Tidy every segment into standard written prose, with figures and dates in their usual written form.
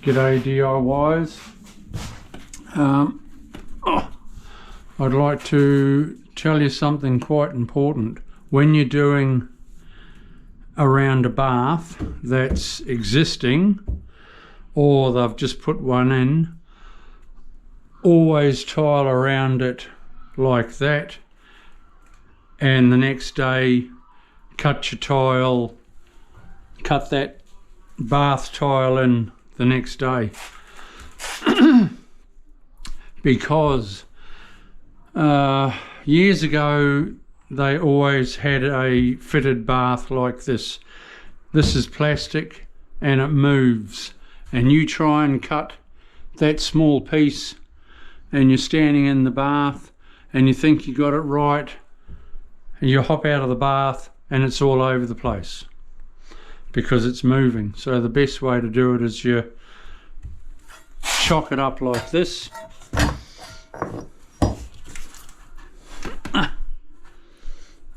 G'day DIYers. I'd like to tell you something quite important. When you're doing around a bath that's existing or they've just put one in, always tile around it like that, and the next day cut your tile, cut that bath tile in the next day. Because years ago they always had a fitted bath like this. This is plastic and it moves, and you try and cut that small piece and you're standing in the bath and you think you got it right, and you hop out of the bath and it's all over the place because it's moving. So the best way to do it is you chock it up like this,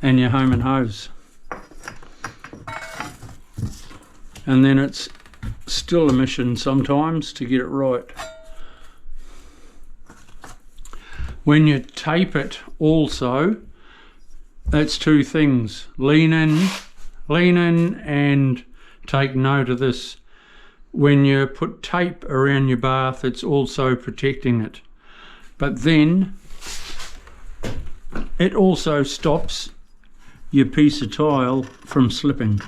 and your home and hose, and then it's still a mission sometimes to get it right. When you tape it also, that's two things. Lean in and take note of this. When you put tape around your bath, it's also protecting it, but then it also stops your piece of tile from slipping.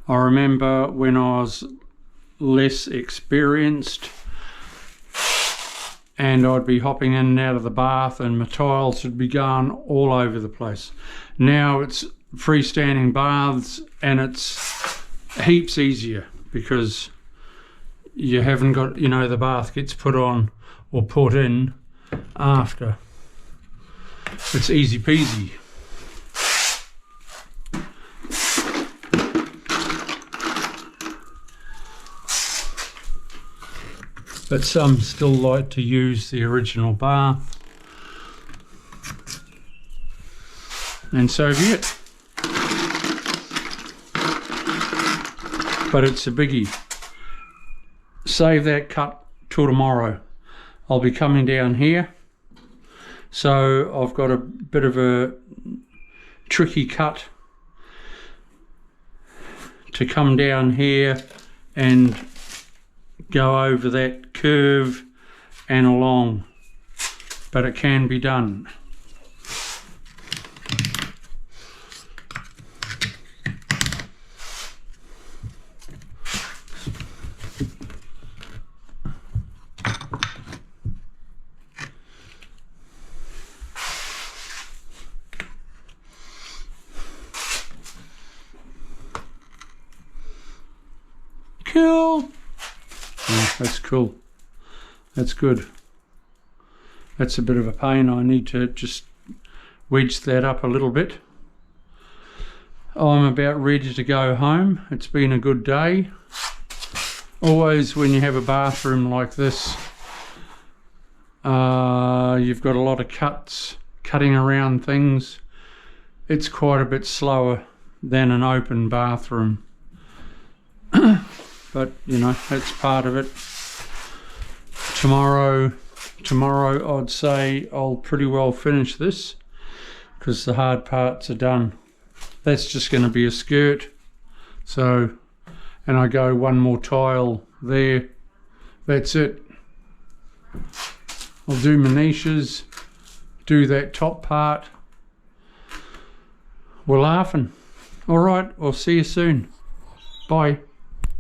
I remember when I was less experienced and I'd be hopping in and out of the bath and my tiles would be going all over the place. Now it's freestanding baths and it's heaps easier because you haven't got, you know, the bath gets put on or put in after. It's easy peasy. But some still like to use the original bath, and so be it. But it's a biggie. Save that cut till tomorrow. I'll be coming down here, so I've got a bit of a tricky cut to come down here and go over that curve and along, but it can be done. Cool. Yeah, that's cool. That's good. That's a bit of a pain. I need to just wedge that up a little bit. I'm about ready to go home. It's been a good day. Always when you have a bathroom like this, you've got a lot of cutting around things. It's quite a bit slower than an open bathroom. But you know, that's part of it. Tomorrow I'd say I'll pretty well finish this because the hard parts are done. That's just going to be a skirt, so, and I go one more tile there. That's it. I'll do my niches, do that top part. We're laughing. All right, I'll see you soon. Bye.